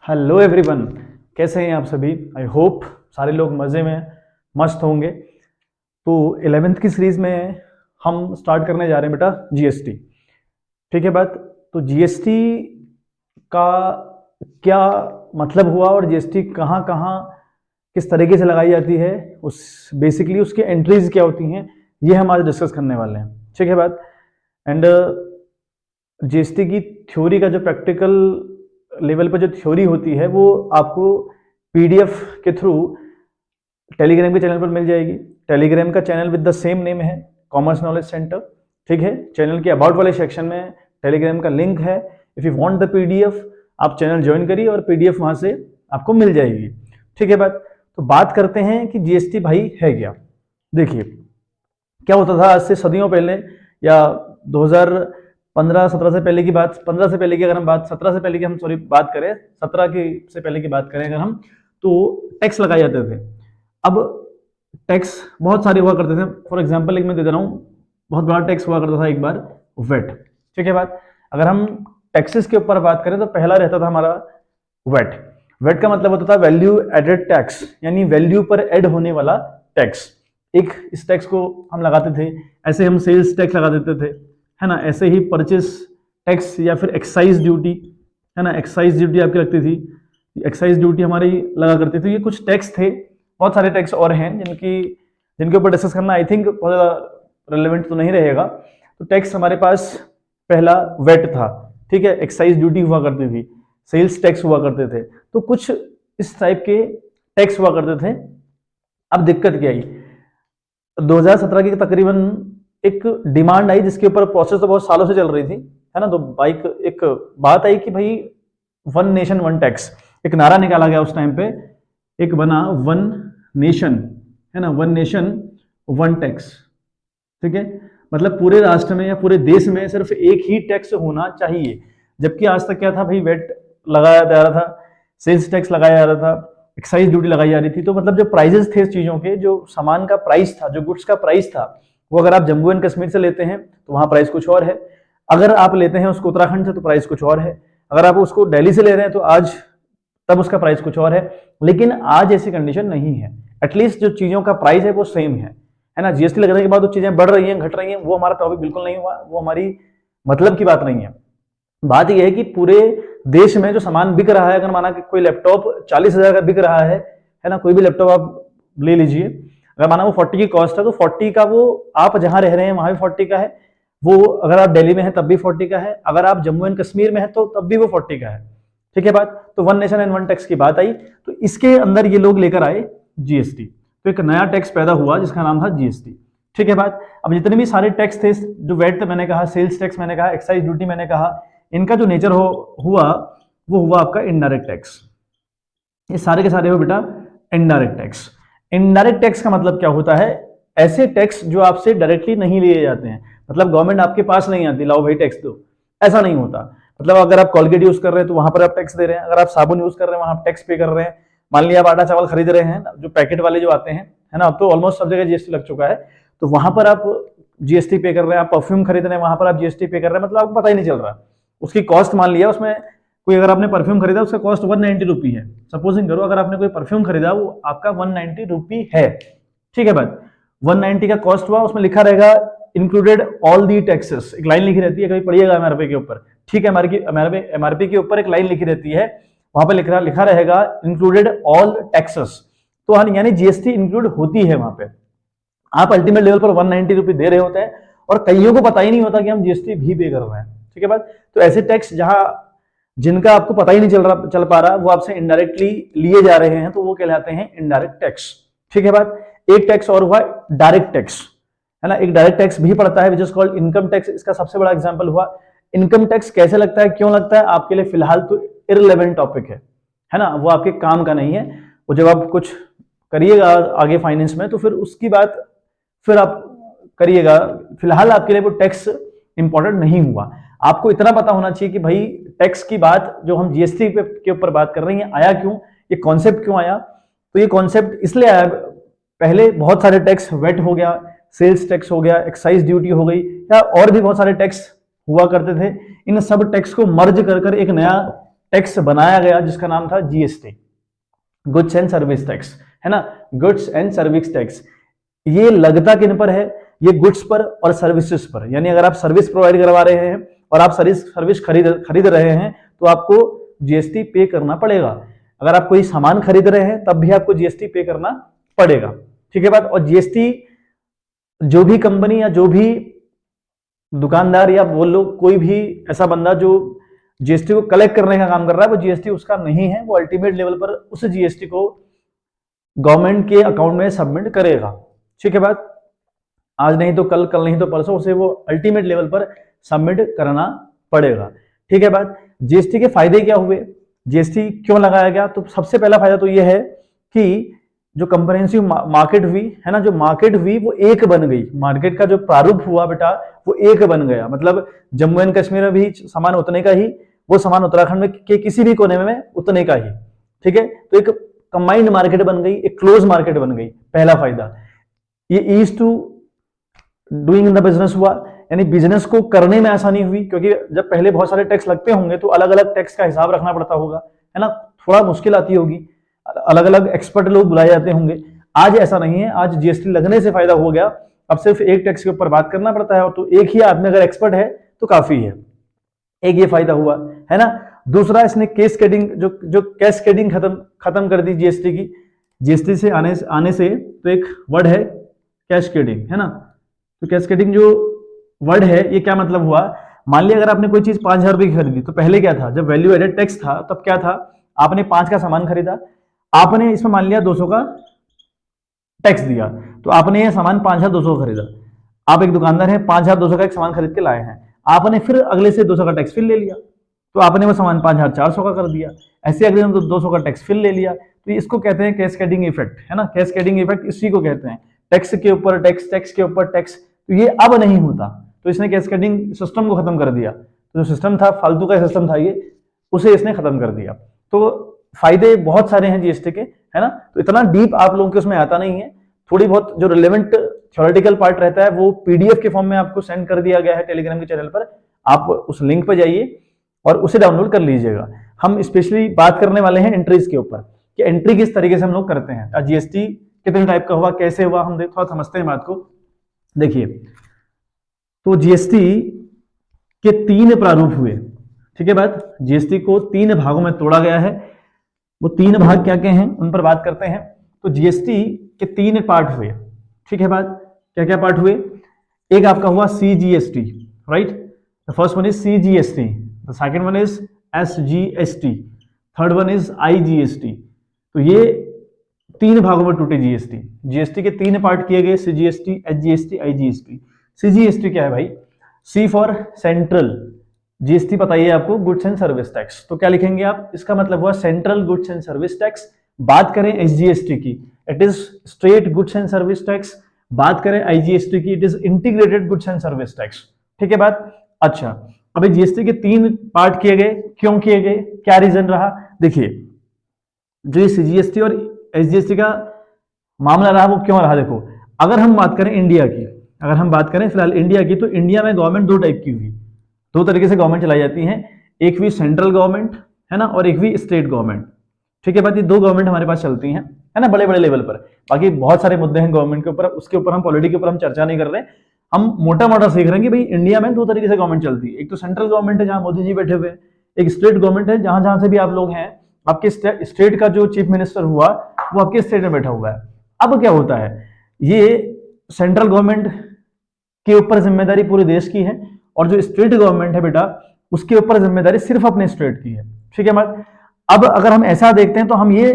Hello everyone, कैसे हैं आप सभी। आई होप सारे लोग मज़े में मस्त होंगे। तो 11th की सीरीज़ में हम स्टार्ट करने जा रहे हैं बेटा जीएसटी। ठीक है बात। तो जीएसटी का क्या मतलब हुआ और जीएसटी कहाँ कहाँ किस तरीके से लगाई जाती है, उस बेसिकली उसकी एंट्रीज क्या होती हैं, ये हम आज डिस्कस करने वाले हैं। ठीक है बात। एंड जीएसटी की थ्योरी का जो प्रैक्टिकल लेवल पर जो थ्योरी होती है वो आपको पीडीएफ के थ्रू टेलीग्राम के चैनल पर मिल जाएगी। टेलीग्राम का channel with the same name है, कॉमर्स नॉलेज सेंटर। ठीक है, चैनल के अबाउट वाले सेक्शन में टेलीग्राम का लिंक है। If you want the PDF आप चैनल ज्वाइन करिए और पीडीएफ वहां से आपको मिल जाएगी। ठीक है बात। तो बात करते हैं कि जीएसटी भाई है क्या। देखिए क्या होता था आज से सदियों पहले, या 2015-17 से पहले की बात, 15 से पहले की अगर हम बात, 17 से पहले की हम सॉरी बात करें, 17 की से पहले की बात करें अगर हम, तो टैक्स लगाए जाते थे। अब टैक्स बहुत सारे हुआ करते थे। फॉर एग्जाम्पल एक मैं दे दे रहा हूँ, बहुत बड़ा टैक्स हुआ करता था एक बार, वेट। ठीक है बात। अगर हम टैक्सेस के ऊपर बात करें तो पहला रहता था हमारा वेट। वेट का मतलब होता था वैल्यू एडेड टैक्स, यानी वैल्यू पर ऐड होने वाला टैक्स। एक इस टैक्स को हम लगाते थे, ऐसे हम सेल्स टैक्स लगा देते थे, है ना। ऐसे ही परचेस टैक्स या फिर एक्साइज ड्यूटी, है ना, एक्साइज ड्यूटी आपकी लगती थी, एक्साइज ड्यूटी हमारी लगा करती थी। ये कुछ टैक्स थे, बहुत सारे टैक्स और हैं जिनके ऊपर डिस्कस करना आई थिंक बहुत ज़्यादा रिलेवेंट तो नहीं रहेगा। तो टैक्स हमारे पास पहला वेट था, ठीक है, एक्साइज ड्यूटी हुआ करती थी, सेल्स टैक्स हुआ करते थे। तो कुछ इस टाइप के टैक्स हुआ करते थे। अब दिक्कत क्या आई, 2017 की तकरीबन एक डिमांड आई जिसके ऊपर प्रोसेस तो बहुत सालों से चल रही थी, है ना। तो एक बात आई कि भाई वन नेशन वन टैक्स, एक नारा निकाला गया उस टाइम पे, एक बना वन नेशन, है ना, वन नेशन वन टैक्स। ठीक है, मतलब पूरे राष्ट्र में या पूरे देश में सिर्फ एक ही टैक्स होना चाहिए। जबकि आज तक क्या था भाई, वेट लगाया जा रहा था, सेल्स टैक्स लगाया जा रहा था, एक्साइज ड्यूटी लगाई जा रही थी। तो मतलब जो प्राइजेस थे इस चीजों के, जो सामान का प्राइस था, जो गुड्स का प्राइस था, वो अगर आप जम्मू एंड कश्मीर से लेते हैं तो वहां प्राइस कुछ और है, अगर आप लेते हैं उसको उत्तराखंड से तो प्राइस कुछ और है, अगर आप उसको दिल्ली से ले रहे हैं तो आज तब उसका प्राइस कुछ और है। लेकिन आज ऐसी कंडीशन नहीं है, एटलीस्ट जो चीजों का प्राइस है वो सेम है ना। जीएसटी लगने के बाद वो चीजें बढ़ रही हैं घट रही हैं, वो हमारा टॉपिक बिल्कुल नहीं हुआ, वो हमारी मतलब की बात नहीं है। बात यह है कि पूरे देश में जो सामान बिक रहा है, अगर माना कि कोई लैपटॉप 40,000 का बिक रहा है ना, कोई भी लैपटॉप आप ले लीजिए, अगर माना वो 40 की कॉस्ट है तो 40 का वो आप जहां रह रहे हैं वहां भी 40 का है, वो अगर आप दिल्ली में हैं तब भी 40 का है, अगर आप जम्मू एंड कश्मीर में हैं तो तब भी वो 40 का है। ठीक है बात। तो one nation and one tax की बात आई, तो इसके अंदर ये लोग लेकर आए जीएसटी। तो एक नया टैक्स पैदा हुआ जिसका नाम था जीएसटी। ठीक है बात। अब जितने भी सारे टैक्स थे, जो वेट मैंने कहा, सेल्स टैक्स मैंने कहा, एक्साइज ड्यूटी मैंने कहा, इनका जो नेचर हुआ वो हुआ आपका इनडायरेक्ट टैक्स। ये सारे के सारे हो बेटा इनडायरेक्ट टैक्स। इनडायरेक्ट टैक्स का मतलब क्या होता है, ऐसे टैक्स जो आपसे डायरेक्टली नहीं लिए जाते हैं, मतलब गवर्नमेंट आपके पास नहीं आती, लाओ भाई टैक्स दो, ऐसा नहीं होता। मतलब अगर आप कोलगेट यूज कर रहे हैं तो वहां पर आप टैक्स दे रहे हैं, अगर आप साबुन यूज कर रहे हैं वहां आप टैक्स पे कर रहे हैं। मान लिया आप आटा चावल खरीद रहे हैं, जो पैकेट वाले जो आते हैं, है ना, अब तो ऑलमोस्ट सब जगह जीएसटी लग चुका है, तो वहां पर आप जीएसटी पे कर रहे हैं। आप परफ्यूम खरीद रहे हैं वहां पर आप जीएसटी पे कर रहे हैं, मतलब आपको पता ही नहीं चल रहा उसकी कॉस्ट। मान लिया उसमें कोई, अगर आपने परफ्यूम खरीदा उसका कॉस्ट 190 रुपी है, सपोजिंग करो अगर आपने कोई परफ्यूम खरीदा वो आपका 190 रुपी है। ठीक है बात, 190 का कॉस्ट हुआ, उसमें लिखा रहेगा इंक्लूडेड ऑल दी टैक्सेस, एक लाइन लिखी रहती है, कभी पढ़िएगा एमआरपी के ऊपर। ठीक है, एमआरपी के ऊपर एक लाइन लिखी रहती है, वहां पर लिखा रहेगा इंक्लूडेड ऑल टैक्सेस। तो यानी जीएसटी इंक्लूड होती है वहां पे। आप अल्टीमेट लेवल पर 190 रुपी दे रहे होते हैं और कईयों को पता ही नहीं होता कि हम जीएसटी भी पे कर रहे हैं। ठीक है बात। तो ऐसे टैक्स जिनका आपको पता ही नहीं चल पा रहा, वो आपसे इनडायरेक्टली लिए जा रहे हैं, तो वो कहलाते हैं इनडायरेक्ट टैक्स। ठीक है बात। एक टैक्स और हुआ डायरेक्ट टैक्स, है ना, एक डायरेक्ट टैक्स भी पड़ता है which is called income tax. इसका सबसे बड़ा एग्जांपल हुआ इनकम टैक्स। कैसे लगता है, क्यों लगता है, आपके लिए फिलहाल तो इररिलेवेंट टॉपिक है ना, वो आपके काम का नहीं है। वो जब आप कुछ करिएगा आगे फाइनेंस में तो फिर उसकी बात फिर आप करिएगा, फिलहाल आपके लिए वो टैक्स इंपॉर्टेंट नहीं हुआ। आपको इतना पता होना चाहिए कि भाई टैक्स की बात जो हम जीएसटी के ऊपर बात कर रहे हैं आया क्यों, ये कॉन्सेप्ट क्यों आया। तो ये कॉन्सेप्ट इसलिए आया, पहले बहुत सारे टैक्स, वेट हो गया, सेल्स टैक्स हो गया, एक्साइज ड्यूटी हो गई, या और भी बहुत सारे टैक्स हुआ करते थे। इन सब टैक्स को मर्ज कर एक नया टैक्स बनाया गया जिसका नाम था GST, goods and service tax, है ना, गुड्स एंड सर्विस टैक्स। ये लगता किन पर है, ये गुड्स पर और सर्विसेज पर, यानी अगर आप सर्विस प्रोवाइड करवा रहे हैं और आप सर्विस खरीद रहे हैं तो आपको जीएसटी पे करना पड़ेगा। अगर आप कोई सामान खरीद रहे हैं तब भी आपको जीएसटी पे करना पड़ेगा, ठीक है बात। और जीएसटी जो भी कंपनी या जो भी दुकानदार या बोल लो कोई भी ऐसा बंदा जो जीएसटी को कलेक्ट करने का काम कर रहा है, वो जीएसटी उसका नहीं है, वो अल्टीमेट लेवल पर उस जीएसटी को गवर्नमेंट के अकाउंट में सबमिट करेगा, ठीक है बात। आज नहीं तो कल, कल नहीं तो परसों उसे वो अल्टीमेट लेवल पर सबमिट करना पड़ेगा, ठीक है बात। जीएसटी के फायदे क्या हुए, जीएसटी क्यों लगाया गया, तो सबसे पहला फायदा तो ये है कि जो कंप्रहेंसिव मार्केट हुई है ना, जो मार्केट हुई वो एक बन गई, मार्केट का जो प्रारूप हुआ बेटा वो एक बन गया। मतलब जम्मू एंड कश्मीर में भी सामान उतने का ही, वो सामान उत्तराखंड में के किसी भी कोने में उतने का ही, ठीक है। तो एक कंबाइंड मार्केट बन गई, एक क्लोज मार्केट बन गई, पहला फायदा। ये ease to doing in the business हुआ, यानी बिजनेस को करने में आसानी हुई, क्योंकि जब पहले बहुत सारे टैक्स लगते होंगे तो अलग अलग टैक्स का हिसाब रखना पड़ता होगा, है ना, थोड़ा मुश्किल आती होगी, अलग अलग एक्सपर्ट लोग बुलाए जाते होंगे। आज ऐसा नहीं है, आज जीएसटी लगने से फायदा हो गया, अब सिर्फ एक टैक्स के ऊपर बात करना पड़ता है, और तो एक ही आदमी अगर एक्सपर्ट है तो काफी है, एक ये फायदा हुआ, है ना। दूसरा, इसने कैस्केडिंग जो कैस्केडिंग खत्म कर दी जीएसटी की, जीएसटी से आने से तो एक वर्ड है कैस्केडिंग, है ना। तो कैस्केडिंग जो वर्ड है ये क्या मतलब हुआ, मान लिया अगर आपने कोई चीज 5,000 रुपए की खरीदी, तो पहले क्या था, जब वैल्यू एडेड टैक्स था तब क्या था, आपने 5 का सामान खरीदा, आपने इसमें मान लिया 200 का टैक्स दिया, तो आपने ये सामान 5,200 खरीदा। आप एक दुकानदार हैं, 5,200 का एक सामान खरीद के लाए हैं, आपने फिर अगले से 200 का टैक्स फिर ले लिया, तो आपने वो सामान 5,400 का कर दिया, ऐसे अगले दिन 200 का टैक्स फिर ले लिया। तो इसको कहते हैं कैस्केडिंग इफेक्ट, है ना, कैस्केडिंग इफेक्ट इसी को कहते हैं, टैक्स के ऊपर टैक्स, टैक्स के ऊपर टैक्स। तो ये अब नहीं होता, तो इसने कैस्केडिंग सिस्टम को खत्म कर दिया। तो जो सिस्टम था, फालतू का सिस्टम था ये, उसे इसने खत्म कर दिया। तो फायदे बहुत सारे हैं जीएसटी के, है ना। तो इतना डीप आप लोगों के उसमें आता नहीं है, थोड़ी बहुत जो रिलेवेंट थ्योरेटिकल पार्ट रहता है वो पीडीएफ के फॉर्म में आपको सेंड कर दिया गया है टेलीग्राम के चैनल पर, आप उस लिंक पर जाइए और उसे डाउनलोड कर लीजिएगा। हम स्पेशली बात करने वाले हैं एंट्रीज के ऊपर, कि एंट्री किस तरीके से हम लोग करते हैं, जीएसटी कितने टाइप का हुआ, कैसे हुआ, हम थोड़ा समझते हैं बात को। देखिए, तो जीएसटी के 3 प्रारूप हुए, ठीक है बात। जीएसटी को 3 भागों में तोड़ा गया है, वो 3 भाग क्या क्या हैं उन पर बात करते हैं। तो जीएसटी के 3 पार्ट हुए, ठीक है बात। क्या क्या पार्ट हुए, एक आपका हुआ CGST, right, the first one is CGST, the second one is SGST, third one is IGST. तो ये 3 भागों में टूटे जीएसटी। जीएसटी के 3 पार्ट किए गए, सीजीएसटी, एचजीएसटी, आईजीएसटी। सीजीएसटी क्या है भाई, सी फॉर सेंट्रल, जीएसटी बताइए आपको गुड्स एंड सर्विस टैक्स, तो क्या लिखेंगे आप, इसका मतलब हुआ central goods and service tax. बात करें एसजीएसटी की, it is state goods and service tax. बात करें आईजीएसटी की, it is integrated goods and service tax, ठीक है बात। अच्छा, अभी जीएसटी के 3 पार्ट किए गए, क्यों किए गए, क्या रीजन रहा। देखिए, जो ये सीजीएसटी और एसजीएसटी का मामला रहा वो क्यों रहा, देखो, अगर हम बात करें इंडिया की, अगर हम बात करें फिलहाल इंडिया की, तो इंडिया में गवर्नमेंट 2 टाइप की हुई, 2 तरीके से गवर्नमेंट चलाई जाती है, एक भी सेंट्रल गवर्नमेंट, है ना, और एक भी स्टेट गवर्नमेंट, ठीक है बात। ये 2 गवर्नमेंट हमारे पास चलती हैं, है ना, बड़े बड़े लेवल पर। बाकी बहुत सारे मुद्दे हैं गवर्नमेंट के ऊपर, उसके ऊपर हम पॉलिटिक्स के ऊपर हम चर्चा नहीं कर रहे, हम मोटा मोटा सीख रहे हैं कि भाई इंडिया में 2 तरीके से गवर्नमेंट चलती है। एक तो सेंट्रल गवर्नमेंट है जहां मोदी जी बैठे हुए, एक स्टेट गवर्नमेंट है जहां जहां से भी आप लोग हैं, आपके स्टेट का जो चीफ मिनिस्टर हुआ वो आपके स्टेट में बैठा हुआ है। अब क्या होता है, ये सेंट्रल गवर्नमेंट के ऊपर जिम्मेदारी पूरे देश की है, और जो स्टेट गवर्नमेंट है बेटा उसके ऊपर जिम्मेदारी सिर्फ अपने स्टेट की है, ठीक है बात। अब अगर हम ऐसा देखते हैं तो हम ये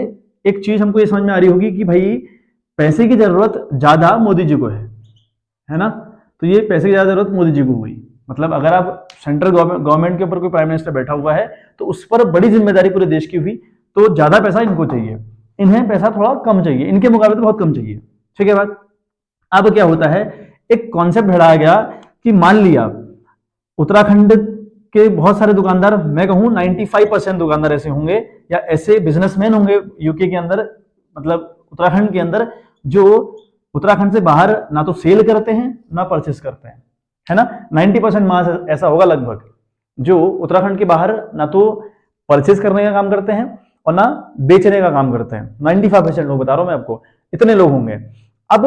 एक चीज हमको ये समझ में आ रही होगी कि भाई पैसे की जरूरत ज्यादा मोदी जी को है ना। तो ये पैसे की ज्यादा जरूरत मोदी जी को हुई, मतलब अगर आप सेंट्रल गवर्नमेंट के ऊपर कोई प्राइम मिनिस्टर बैठा हुआ है तो उस पर बड़ी जिम्मेदारी पूरे देश की हुई, तो ज्यादा पैसा इनको चाहिए, इन्हें पैसा थोड़ा कम चाहिए, इनके मुकाबले तो बहुत कम चाहिए, ठीक है बात। अब क्या होता है, एक कॉन्सेप्ट बढ़ाया गया कि मान लिया उत्तराखंड के बहुत सारे दुकानदार, मैं कहूं 95% दुकानदार ऐसे होंगे या ऐसे बिजनेसमैन होंगे यूके के अंदर, मतलब उत्तराखंड के अंदर, जो उत्तराखंड से बाहर ना तो सेल करते हैं ना परचेस करते हैं, है ना। 90% मास ऐसा होगा लगभग, जो उत्तराखंड के बाहर ना तो परचेज करने का काम करते हैं और ना बेचने का काम करते हैं। 95% लोग बता रहा हूं मैं आपको, इतने लोग होंगे। अब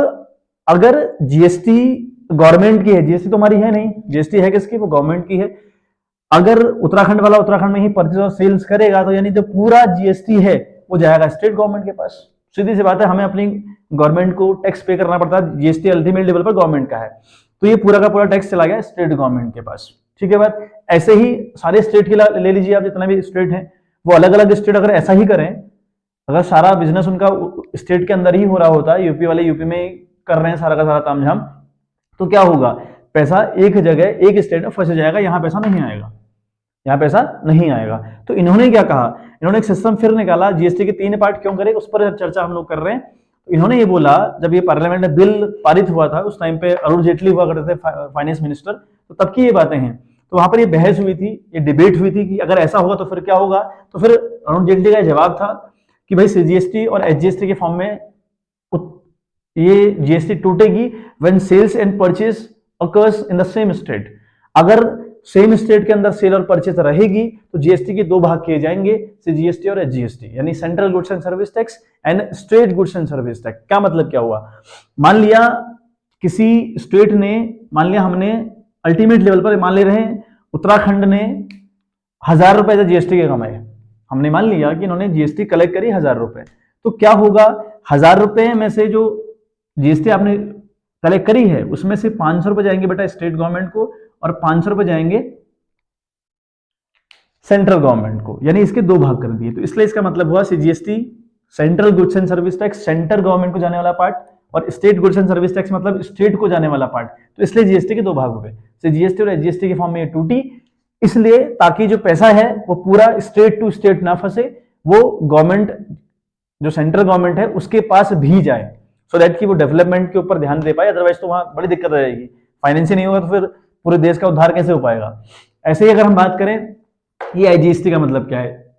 अगर जीएसटी गवर्नमेंट की है, जीएसटी तो हमारी है नहीं, जीएसटी है किसकी, वो गवर्नमेंट की है। अगर उत्तराखंड वाला उत्तराखंड में ही परचेज और सेल्स करेगा तो यानी जो पूरा जीएसटी है वो जाएगा स्टेट गवर्नमेंट के पास। सीधी सी बात है, हमें अपनी गवर्नमेंट को टैक्स पे करना पड़ता है, जीएसटी अल्टीमेट लेवल पर गवर्नमेंट का है, तो ये पूरा का पूरा टैक्स चला गया स्टेट गवर्नमेंट के पास। ठीक है बात। ऐसे ही सारे स्टेट की ले लीजिए आप, जितना भी स्टेट है वो अलग अलग स्टेट अगर ऐसा ही करें, अगर सारा बिजनेस उनका स्टेट के अंदर ही हो रहा होता है, यूपी वाले यूपी में कर रहे हैं सारा का सारा तामझाम, तो क्या होगा, पैसा एक जगह एक स्टेट में फंस जाएगा, यहां पैसा नहीं आएगा, यहां पैसा नहीं आएगा। तो इन्होंने क्या कहा, इन्होंने एक सिस्टम फिर निकाला, जीएसटी के 3 पार्ट क्यों करे उस पर चर्चा हम लोग कर रहे हैं। तो इन्होंने ये बोला, जब ये पार्लियामेंट में बिल पारित हुआ था उस टाइम पे अरुण जेटली हुआ करते थे फाइनेंस मिनिस्टर, तो तब की ये बातें हैं। तो वहां पर ये बहस हुई थी, ये डिबेट हुई थी कि अगर ऐसा होगा तो फिर क्या होगा। तो फिर अरुण जेटली का जवाब था कि भाई सीजीएसटी और एचजीएसटी के फॉर्म में ये जीएसटी टूटेगी when sales and purchase occurs in the same state. अगर सेम स्टेट के अंदर सेल और परचेज रहेगी तो जीएसटी के 2 भाग किए जाएंगे, सीजीएसटी और एचजीएसटी, यानी central goods and service tax and state goods and service tax. क्या मतलब क्या हुआ, मान लिया किसी स्टेट ने, मान लिया हमने अल्टीमेट लेवल पर मान ले रहे हैं उत्तराखंड ने 1000 रुपए जीएसटी के कमाए, हमने मान लिया कि इन्होंने जीएसटी कलेक्ट करी 1000 रुपए, तो क्या होगा, 1000 रुपए में से जो जीएसटी आपने कलेक्ट करी है उसमें से 500 रुपए जाएंगे बेटा स्टेट गवर्नमेंट को और 500 रुपए जाएंगे सेंट्रल गवर्नमेंट को, यानी इसके 2 भाग कर दिए। तो इसलिए इसका मतलब हुआ CGST central goods and service tax, central government को जाने वाला पार्ट, और state goods and service tax मतलब स्टेट को जाने वाला पार्ट। तो इसलिए जीएसटी के 2 भाग हो गए, सीजीएसटी और एचजीएसटी के फॉर्म में ये टूटी, इसलिए ताकि जो पैसा है वो पूरा स्टेट टू स्टेट ना फंसे, वो गवर्नमेंट जो सेंट्रल गवर्नमेंट है उसके पास भी जाए, सो दैट कि वो डेवलपमेंट के ऊपर ध्यान दे पाए। अदरवाइज तो वहां बड़ी दिक्कत आ जाएगी, फाइनेंस ही नहीं होगा तो फिर पूरे देश का उद्धार कैसे हो पाएगा। ऐसे ही अगर हम बात करें, ये आईजीएसटी का मतलब क्या है,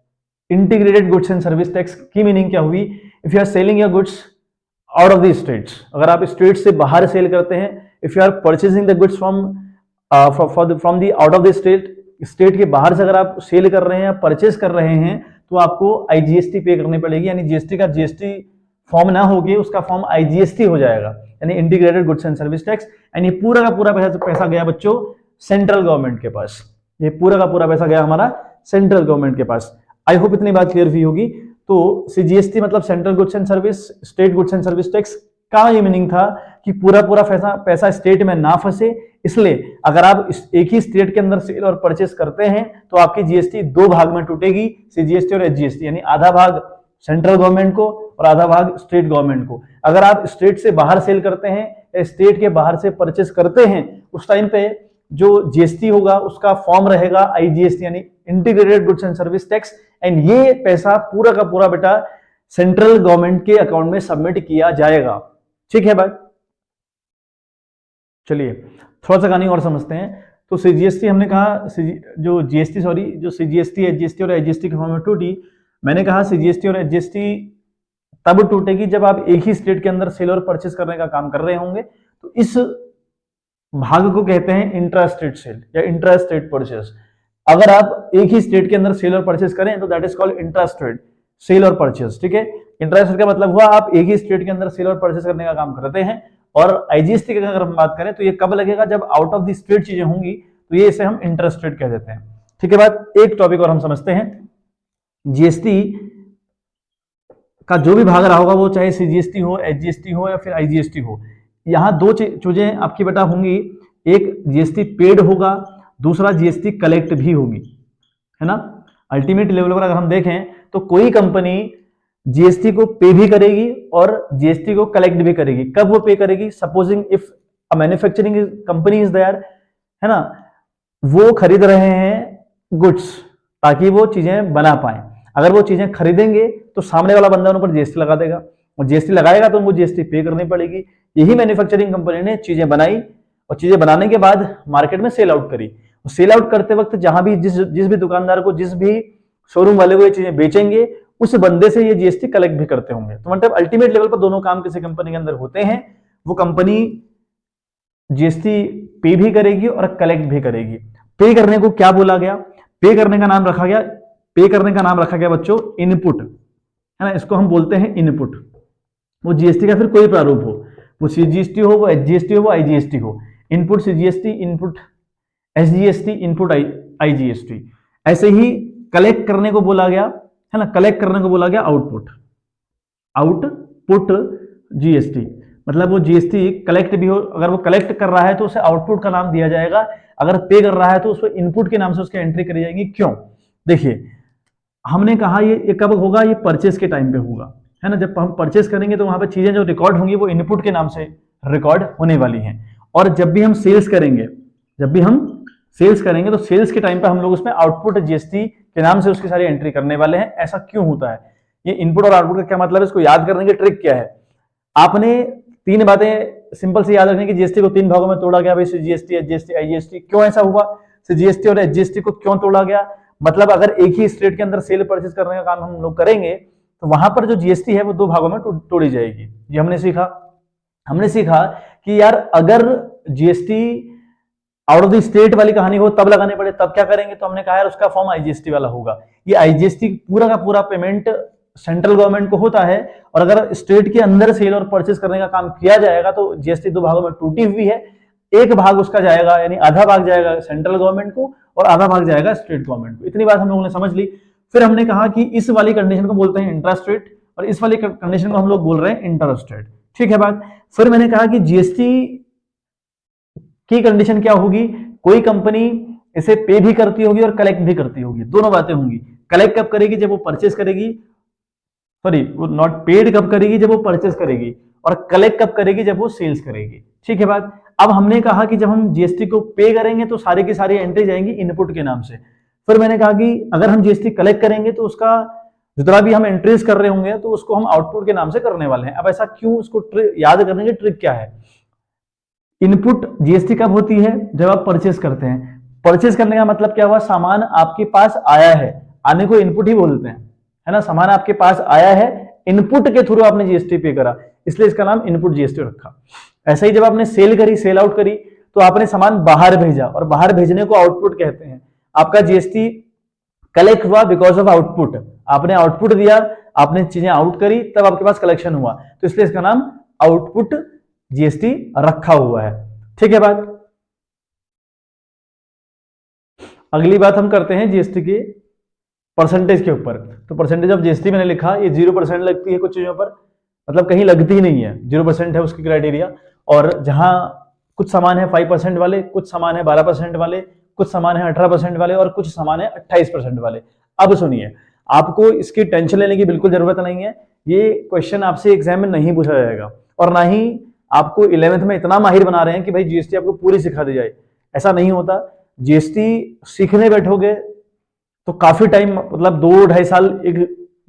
integrated goods and service tax की मीनिंग क्या हुई, if you are selling your goods out of the states, अगर आप स्टेट से बाहर सेल करते हैं, if you are purchasing the goods from the out of the state, state के बाहर से अगर आप सेल कर रहे हैं, परचेज कर रहे हैं, तो आपको आईजीएसटी पे करनी पड़ेगी, यानी जीएसटी का जीएसटी फॉर्म ना होगी, उसका फॉर्म आईजीएसटी हो जाएगा, यानी integrated goods and service tax. And ये पूरा का पूरा पैसा गया बच्चों सेंट्रल गवर्नमेंट के पास, ये पूरा का पूरा पैसा गया हमारा सेंट्रल गवर्नमेंट के पास। आई होप इतनी बात क्लियर हुई होगी। तो सीजीएसटी मतलब central goods and service, state goods and service tax का ये मीनिंग था कि पूरा पूरा पैसा स्टेट में ना फंसे, इसलिए अगर आप एक ही स्टेट के अंदर सेल और परचेस करते हैं तो आपकी जीएसटी 2 भाग में टूटेगी, सीजीएसटी और एचजीएसटी, यानी आधा भाग सेंट्रल गवर्नमेंट को और आधा भाग स्टेट गवर्नमेंट को। अगर आप स्टेट से बाहर सेल करते हैं, स्टेट के बाहर से परचेस करते हैं, उस टाइम पे जो जीएसटी होगा उसका फॉर्म रहेगा आईजीएसटी, यानी integrated goods and service tax. And ये पैसा पूरा का पूरा बेटा सेंट्रल गवर्नमेंट के अकाउंट में सबमिट किया जाएगा। ठीक है भाई, चलिए थोड़ा सा कहानी और समझते हैं। तो सीजीएसटी हमने कहा, जो सीजीएसटी एचजीएसटी और एचजीएसटी के फॉर्म में टूटी, मैंने कहा सीजीएसटी और एचजीएसटी तब टूटेगी जब आप एक ही स्टेट के अंदर सेल और परचेस करने का काम कर रहे होंगे, तो इस भाग को कहते हैं इंट्रा स्टेट सेल या इंट्रा स्टेट परचेस। अगर आप एक ही स्टेट के अंदर सेल और परचेस करें तो that is called intra state sale और परचेस। ठीक है, इंट्रा स्टेट का मतलब हुआ आप एक ही स्टेट के अंदर सेल और परचेस करने का काम करते हैं। और आईजीएसटी की अगर हम बात करें तो ये कब लगेगा, जब आउट ऑफ द स्टेट चीजें होंगी, तो ये इसे हम इंट्रा स्टेट कह देते हैं। ठीक है बात, एक टॉपिक और हम समझते हैं, जीएसटी का जो भी भाग रहा होगा वो चाहे सीजीएसटी हो, एचजीएसटी हो या फिर आईजीएसटी हो, यहां 2 चीजें आपकी बेटा होंगी, एक जीएसटी पेड होगा, दूसरा जीएसटी कलेक्ट भी होगी, है ना। अल्टीमेट लेवल पर अगर हम देखें तो कोई कंपनी जीएसटी को पे भी करेगी और जीएसटी को कलेक्ट भी करेगी। कब वो पे करेगी, supposing if a manufacturing company is there, है ना, वो खरीद रहे हैं गुड्स ताकि वो चीजें बना पाए, अगर वो चीजें खरीदेंगे तो सामने वाला बंदा उन पर जीएसटी लगा देगा, और जीएसटी लगाएगा तो उनको जीएसटी पे करनी पड़ेगी। यही मैन्युफैक्चरिंग कंपनी ने चीजें बनाई और चीजें बनाने के बाद मार्केट में सेल आउट करी। सेल आउट करते वक्त जहां भी जिस भी दुकानदार को, जिस भी शोरूम वाले को ये चीजें बेचेंगे, उस बंदे से ये जीएसटी कलेक्ट भी करते होंगे। तो मतलब अल्टीमेट लेवल पर दोनों काम किसी कंपनी के अंदर होते हैं, वो कंपनी जीएसटी पे भी करेगी और कलेक्ट भी करेगी। पे करने को क्या बोला गया, पे करने का नाम रखा गया पे करने का नाम रखा गया बच्चों इनपुट, है ना, इसको हम बोलते हैं इनपुट। वो जीएसटी का फिर कोई प्रारूप हो, वो सीजीएसटी हो, वो एचजीएसटी हो, वो आईजीएसटी हो। Input CGST, input SGST, input IGST. ऐसे ही कलेक्ट करने को बोला गया, है ना, कलेक्ट करने को बोला गया आउटपुट, आउटपुट जीएसटी। मतलब वो जीएसटी कलेक्ट भी हो, अगर वो कलेक्ट कर रहा है तो उसे आउटपुट का नाम दिया जाएगा, अगर पे कर रहा है तो उसको इनपुट के नाम से उसकी एंट्री करी जाएगी। क्यों? देखिए, हमने कहा ये कब होगा, ये परचेस के टाइम पे होगा, है ना। जब हम परचेस करेंगे तो वहां पे चीजें जो रिकॉर्ड होंगी वो इनपुट के नाम से रिकॉर्ड होने वाली हैं। और जब भी हम सेल्स करेंगे, तो सेल्स के टाइम पे हम लोग उसमें आउटपुट जीएसटी के नाम से उसकी सारी एंट्री करने वाले हैं। ऐसा क्यों होता है? ये इनपुट और आउटपुट का क्या मतलब है, इसको याद करने की ट्रिक क्या है? आपने तीन बातें सिंपल से याद रखने की, जीएसटी को तीन भागों में तोड़ा गया भाई, जीएसटी, एचजीएसटी, आईजीएसटी। क्यों ऐसा हुआ? जीएसटी और एचजीएसटी को क्यों तोड़ा गया? मतलब अगर एक ही स्टेट के अंदर सेल परचेज करने का काम हम लोग करेंगे तो वहां पर जो जीएसटी है वो दो भागों में तोड़ी जाएगी। ये हमने सीखा कि यार अगर GST out of the state वाली कहानी हो तब लगाने पड़े, तब क्या करेंगे? तो हमने कहा यार उसका फॉर्म आईजीएसटी वाला होगा। ये आईजीएसटी पूरा का पूरा पेमेंट सेंट्रल गवर्नमेंट को होता है, और अगर स्टेट के अंदर सेल और परचेज करने का काम किया जाएगा तो जीएसटी दो भागों में टूटी हुई है। एक भाग उसका जाएगा, यानी आधा भाग जाएगा सेंट्रल गवर्नमेंट को और आधा भाग जाएगा स्टेट गवर्नमेंट को। इतनी बात हम लोगों ने समझ ली। फिर हमने कहा कि इस वाली कंडीशन को बोलते हैं इंट्रा स्टेट और इस वाली कंडीशन को हम लोग बोल रहे हैं इंटर स्टेट। ठीक है बात। फिर मैंने कहा कि जीएसटी की कंडीशन क्या होगी, कोई कंपनी इसे पे भी करती होगी और कलेक्ट भी करती होगी, दोनों बातें होंगी। कलेक्ट कब करेगी? जब वो परचेज करेगी, सॉरी वो नॉट पेड कब करेगी? जब वो परचेज करेगी, और कलेक्ट कब करेगी? जब वो सेल्स करेगी। ठीक है बात। अब हमने कहा कि जब हम जीएसटी को पे करेंगे तो सारी की सारी एंट्री जाएंगी इनपुट के नाम से। फिर मैंने कहा कि अगर हम जीएसटी कलेक्ट करेंगे तो उसका जितना भी हम एंट्रीज कर रहे होंगे तो उसको हम आउटपुट के नाम से करने वाले हैं। अब ऐसा क्यों? उसको याद करने की ट्रिक क्या है? इनपुट जीएसटी कब होती है? जब आप परचेस करते हैं। परचेस करने का मतलब क्या हुआ? सामान आपके पास आया है, आने को इनपुट ही बोलते हैं, है ना। सामान आपके पास आया है, इनपुट के थ्रू आपने जीएसटी पे करा, इसलिए इसका नाम इनपुट जीएसटी रखा। ऐसा ही जब आपने सेल करी, सेल आउट करी, तो आपने सामान बाहर भेजा और बाहर भेजने को आउटपुट कहते हैं। आपका जीएसटी कलेक्ट हुआ बिकॉज ऑफ आउटपुट, आपने आउटपुट दिया, आपने चीजें आउट करी, तब आपके पास कलेक्शन हुआ, तो इसलिए इसका नाम आउटपुट जीएसटी रखा हुआ है। ठीक है बात। अगली बात हम करते हैं जीएसटी के परसेंटेज के ऊपर। तो परसेंटेज ऑफ जीएसटी मैंने लिखा, ये 0% लगती है कुछ चीजों पर, मतलब कहीं लगती ही नहीं है, 0% है उसकी क्राइटेरिया। और जहां कुछ सामान है 5% वाले, कुछ सामान है 12% वाले, कुछ सामान है 18% वाले और कुछ सामान है 28% वाले। अब सुनिए, आपको इसकी टेंशन लेने की बिल्कुल जरूरत नहीं है। ये क्वेश्चन आपसे एग्जाम में नहीं पूछा जाएगा, और ना ही आपको 11th में इतना माहिर बना रहे हैं कि भाई जीएसटी आपको पूरी सिखा दी जाए, ऐसा नहीं होता। जीएसटी सीखने बैठोगे तो काफी टाइम, मतलब 2-2.5 साल एक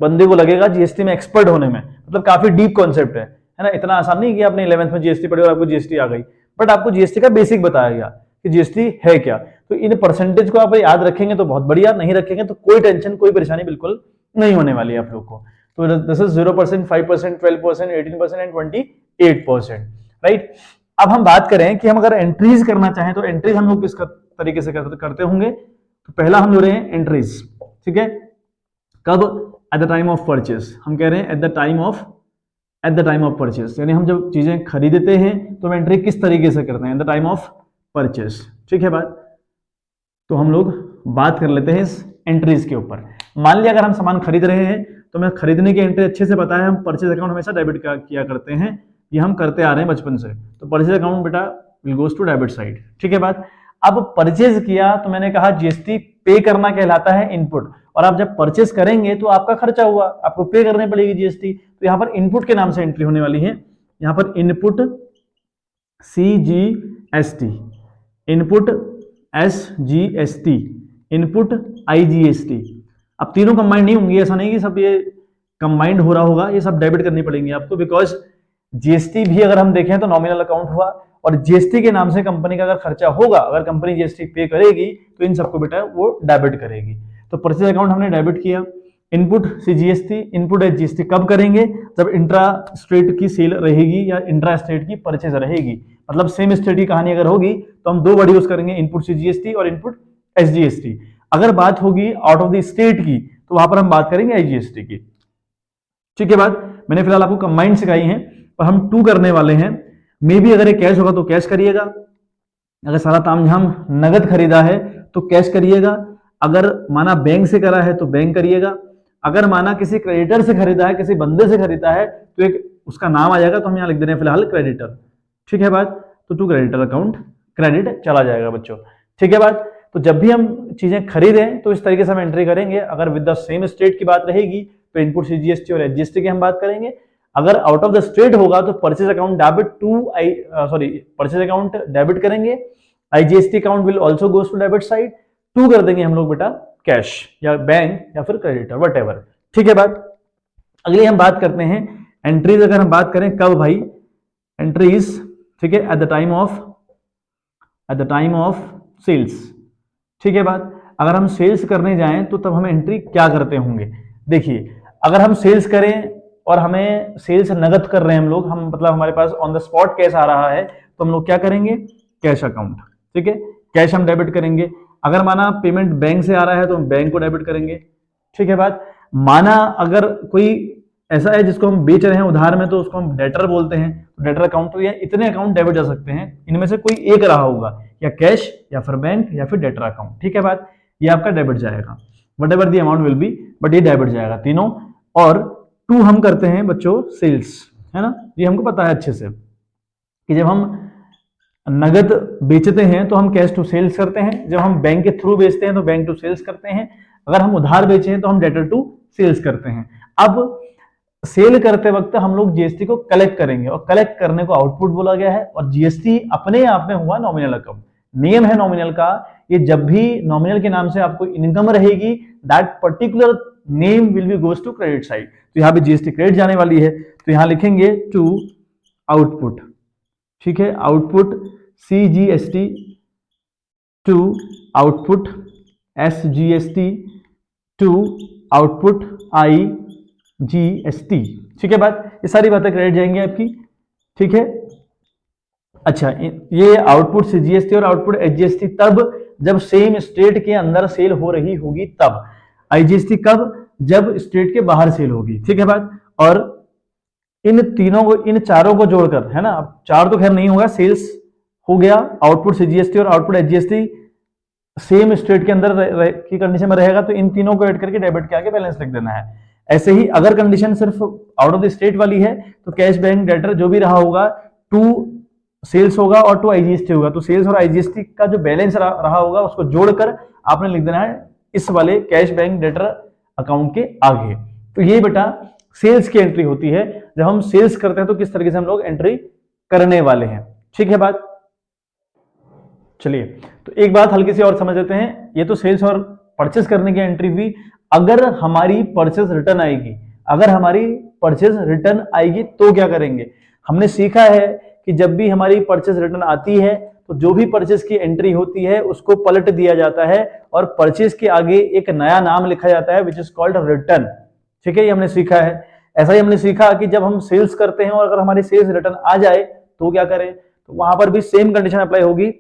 बंदे को लगेगा जीएसटी में एक्सपर्ट होने में। मतलब काफी डीप कॉन्सेप्ट है ना। इतना आसान नहीं कि आपने 11th में जीएसटी पढ़ी और आपको जीएसटी आ गई, बट आपको जीएसटी का बेसिक बताया गया कि जीएसटी है क्या। तो इन परसेंटेज को आप याद रखेंगे तो बहुत बढ़िया, नहीं रखेंगे तो कोई टेंशन, कोई परेशानी बिल्कुल नहीं होने वाली है आप लोग को। तो दिस इज 0%, 5%, 12%, 18% एंड 28%, राइट। अब हम बात करें कि हम अगर एंट्रीज करना चाहें तो एंट्रीज हम लोग किस तरीके से करते होंगे। तो पहला हम जो रहे हैं एंट्रीज, ठीक है। कब? Eight the time of purchase. हम कह रहे हैं eight the time of purchase, यानी हम जब चीजें खरीदते हैं तो हम एंट्री किस तरीके से करते हैं? Eight the time of purchase. ठीक है बात। तो हम लोग बात कर लेते हैं इस एंट्रीज के ऊपर। मान लिया अगर हम सामान खरीद रहे हैं तो हमें खरीदने की एंट्री अच्छे से पता है, हम परचेज अकाउंट हमेशा डेबिट किया करते हैं, ये हम करते आ रहे हैं बचपन से। तो परचेज अकाउंट बेटा will goes to debit side. ठीक है बात। अब परचेज किया तो मैंने कहा जीएसटी पे करना कहलाता है इनपुट, और आप जब परचेज करेंगे तो आपका खर्चा हुआ, आपको पे करनी पड़ेगी जीएसटी। तो यहाँ पर इनपुट के नाम से एंट्री होने वाली है। यहाँ पर input CGST, input SGST, input IGST। अब तीनों कंबाइंड नहीं होंगी, ऐसा नहीं कि सब ये कंबाइंड हो रहा होगा, ये सब डेबिट करनी पड़ेंगी आपको। बिकॉज जीएसटी भी अगर हम देखें तो नॉमिनल अकाउंट हुआ, और जीएसटी के नाम से कंपनी का अगर खर्चा होगा, अगर कंपनी जीएसटी पे करेगी तो इन सबको बेटा वो डेबिट करेगी। तो परचेज अकाउंट हमने डेबिट किया। इनपुट CGST, इनपुट HGST कब करेंगे? जब इंट्रा स्टेट की सेल रहेगी या इंट्रा स्टेट की परचेज रहेगी। मतलब सेम स्टेट की कहानी अगर होगी तो हम दो वर्ड यूज करेंगे, इनपुट CGST और इनपुट SGST। अगर बात होगी आउट ऑफ द स्टेट की तो वहां पर हम बात करेंगे आईजीएसटी की। ठीक है बात, मैंने फिलहाल आपको कंबाइंड सिखाई है, पर हम 2 करने वाले हैं। मे बी अगर ये कैश होगा तो कैश करिएगा, अगर सारा तामझाम नगद खरीदा है तो कैश करिएगा, अगर माना बैंक से करा है तो बैंक करिएगा, अगर माना किसी क्रेडिटर से खरीदा है, किसी बंदे से खरीदा है तो एक उसका नाम आ जाएगा, तो हम यहाँ लिख दे रहे हैं फिलहाल क्रेडिटर। ठीक है बात, तो टू क्रेडिटर अकाउंट क्रेडिट चला जाएगा बच्चों। ठीक है बात, तो जब भी हम चीजें खरीदें तो इस तरीके से हम एंट्री करेंगे। अगर विद द सेम स्टेट की बात रहेगी तो इनपुट सीजीएसटी और एचजीएसटी की हम बात करेंगे। अगर आउट ऑफ द स्टेट होगा तो purchase account debit purchase account debit करेंगे, IGST account will also goes to debit side, 2 कर देंगे हम लोग बेटा कैश या बैंक या फिर क्रेडिटर वट। ठीक है बात, अगली हम बात करते हैं एंट्रीज। अगर हम बात करें कब भाई, एंट्रीज, ठीक है, at the time of sales. ठीक है बात, अगर हम सेल्स करने जाएं तो तब हम एंट्री क्या करते होंगे। देखिए, अगर हम सेल्स करें और हमें सेल्स नगद कर रहे हैं हम लोग, हम मतलब हमारे पास ऑन द स्पॉट कैश आ रहा है, तो हम लोग क्या करेंगे, कैश अकाउंट। ठीक है, कैश हम डेबिट करेंगे। अगर माना पेमेंट बैंक से आ रहा है तो हम बैंक को डेबिट करेंगे। ठीक है बात, माना अगर कोई ऐसा है जिसको हम बेच रहे हैं उधार में तो उसको हम डेटर बोलते हैं, तो डेटर अकाउंट, तो या इतने अकाउंट डेबिट जा सकते हैं, इनमें से कोई एक रहा होगा, या कैश या फिर बैंक या फिर डेटर अकाउंट। ठीक है बात, ये आपका डेबिट जाएगा, what ever the amount will be, but ये डेबिट जाएगा तीनों। और 2 हम करते हैं बच्चों सेल्स, है ना, ये हमको पता है अच्छे से कि जब हम नगद बेचते हैं तो हम कैश टू सेल्स करते हैं, जब हम बैंक के थ्रू बेचते हैं तो बैंक टू सेल्स करते हैं, अगर हम उधार बेचे हैं तो हम डेटर टू सेल्स करते हैं। अब सेल करते वक्त हम लोग जीएसटी को कलेक्ट करेंगे, और कलेक्ट करने को आउटपुट बोला गया है, और जीएसटी अपने आप में हुआ नॉमिनल अकाउंट। नियम है नॉमिनल का, ये जब भी नॉमिनल के नाम से आपको इनकम रहेगी, that particular name will be goes to credit side. तो यहाँ पे जीएसटी क्रेडिट जाने वाली है, तो यहाँ लिखेंगे टू आउटपुट। ठीक है, output CGST to output SGST to output IGST. ठीक है बात, ये सारी बातें क्रेडिट जाएंगी आपकी। ठीक है, अच्छा, ये आउटपुट सीजीएसटी और आउटपुट एचजीएसटी तब जब सेम स्टेट के अंदर सेल हो रही होगी तब, आईजीएसटी कब, जब स्टेट के बाहर सेल होगी। ठीक है बात, और इन तीनों को, इन चारों को जोड़कर, है ना, अब 4 तो खैर नहीं होगा, सेल्स हो गया, आउटपुट सीजीएसटी और आउटपुट एचजीएसटी सेम स्टेट के अंदर की कंडीशन में रहेगा, तो इन तीनों को ऐड करके डेबिट के आगे बैलेंस लिख देना है। ऐसे ही अगर कंडीशन सिर्फ आउट ऑफ द स्टेट वाली है तो कैश बैंक डेटर जो भी रहा होगा, 2 सेल्स होगा और 2 आईजीएसटी होगा, तो सेल्स और आईजीएसटी का जो बैलेंस रहा होगा उसको जोड़कर आपने लिख देना है इस वाले कैश बैंक डेटर अकाउंट के आगे। तो ये बेटा सेल्स की एंट्री होती है, जब हम सेल्स करते हैं तो किस तरीके से हम लोग एंट्री करने वाले हैं। ठीक है बात, चलिए, तो एक बात हल्की सी और समझ लेते हैं। ये तो सेल्स और परचेस करने की एंट्री हुई। अगर हमारी परचेस रिटर्न आएगी, अगर हमारी परचेस रिटर्न आएगी तो क्या करेंगे। हमने सीखा है कि जब भी हमारी परचेस रिटर्न आती है तो जो भी परचेस की एंट्री होती है उसको पलट दिया जाता है और परचेस के आगे एक नया नाम लिखा जाता है विच इज कॉल्ड रिटर्न। ठीक है, ये हमने सीखा है। ऐसा ही हमने सीखा कि जब हम सेल्स करते हैं और अगर हमारी सेल्स रिटर्न आ जाए तो क्या करें, तो वहां पर भी सेम कंडीशन अप्लाई होगी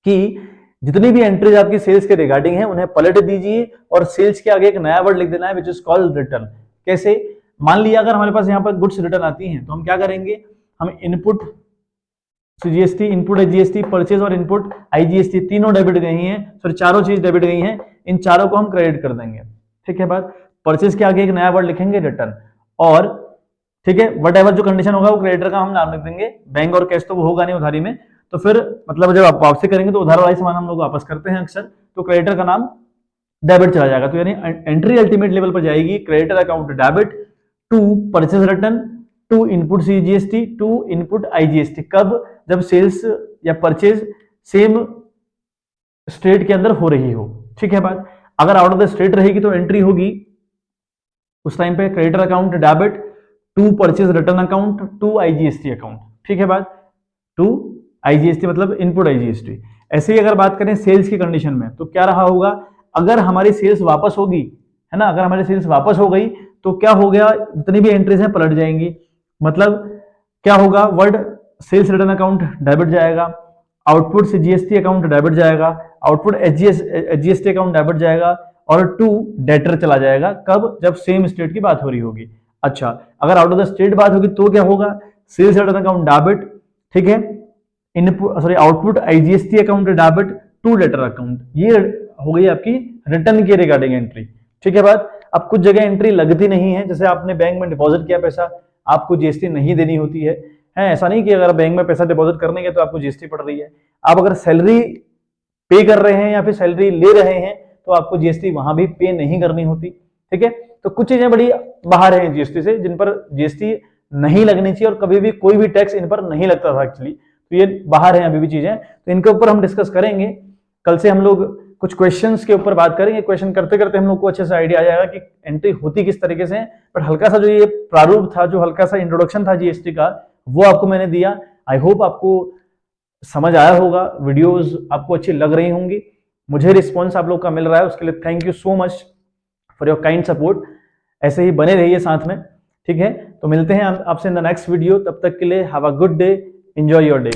कि जितनी भी एंट्रीज आपकी सेल्स के रिगार्डिंग है उन्हें पलट दीजिए और सेल्स के आगे एक नया वर्ड लिख देना है विच इज कॉल्ड रिटर्न। कैसे, मान लिया अगर हमारे पास यहाँ पर गुड्स रिटर्न आती हैं तो हम क्या करेंगे, हम input CGST, input HGST, purchase और इनपुट आईजीएसटी तीनों डेबिट गई हैं, सॉरी चारों चीज डेबिट गई हैं, इन चारों को हम क्रेडिट कर देंगे। ठीक है बात, परचेज के आगे एक नया वर्ड लिखेंगे रिटर्न, और ठीक है वट एवर जो कंडीशन होगा वो क्रेडिटर का हम नाम लिख देंगे। बैंक और कैश तो वो होगा नहीं उधारी में, तो फिर मतलब जब आप वापसी करेंगे तो उधार वाला सामान हम लोग वापस करते हैं अक्सर, तो क्रेडिटर का नाम डेबिट चला जाएगा। तो यानी एंट्री अल्टीमेट लेवल पर जाएगी creditor account debit to purchase return to input CGST to input IGST. कब, जब सेल्स या परचेज सेम स्टेट के अंदर हो रही हो। ठीक है बात, अगर आउट ऑफ द स्टेट रहेगी तो एंट्री होगी उस टाइम पे creditor account debit to purchase return account to IGST account. ठीक है बात, टू आईजीएसटी मतलब इनपुट आईजीएसटी। ऐसे ही अगर बात करें सेल्स की कंडीशन में तो क्या रहा होगा, अगर हमारी सेल्स वापस होगी, है ना, अगर हमारी सेल्स वापस हो गई तो क्या हो गया, जितनी भी एंट्रीज हैं पलट जाएंगी। मतलब क्या होगा, word sales return account debit जाएगा, आउटपुट सीजीएसटी अकाउंट डेबिट जाएगा, आउटपुट एचजीएसटी अकाउंट डेबिट जाएगा, और टू डेटर चला जाएगा। कब? जब सेम स्टेट की बात हो रही होगी। अच्छा, अगर आउट ऑफ द स्टेट बात होगी तो क्या होगा? सेल्स रिटर्न अकाउंट डेबिट, ठीक है, input sorry output IGST account debit to debtor account, ये हो गई आपकी रिटर्न के रिगार्डिंग एंट्री। ठीक है बात। अब कुछ जगह एंट्री लगती नहीं है, जैसे आपने बैंक में डिपॉजिट किया पैसा, आपको जीएसटी नहीं देनी होती है। ऐसा नहीं कि अगर बैंक में पैसा डिपॉजिट करने के तो आपको जीएसटी पड़ रही है। आप अगर सैलरी पे कर रहे हैं या फिर सैलरी ले रहे हैं तो आपको जीएसटी वहां भी पे नहीं करनी होती। ठीक है, तो कुछ चीजें बड़ी बाहर हैं जीएसटी से, जिन पर जीएसटी नहीं लगनी चाहिए और कभी भी कोई भी टैक्स इन पर नहीं लगता था एक्चुअली, तो ये बाहर है अभी भी चीजें, तो इनके ऊपर हम डिस्कस करेंगे। कल से हम लोग कुछ क्वेश्चंस के ऊपर बात करेंगे। क्वेश्चन करते करते हम लोग को अच्छे से आइडिया आ जाएगा कि एंट्री होती किस तरीके से है। बट हल्का सा जो ये प्रारूप था, जो हल्का सा इंट्रोडक्शन था जीएसटी का, वो आपको मैंने दिया। आई होप आपको समझ आया होगा, वीडियोस आपको अच्छी लग रही होंगी। मुझे रिस्पॉन्स आप लोग का मिल रहा है, उसके लिए thank you so much for your kind support. ऐसे ही बने रहिए साथ में, ठीक है। तो मिलते हैं आपसे इन द नेक्स्ट वीडियो, तब तक के लिए have a good day, enjoy your day.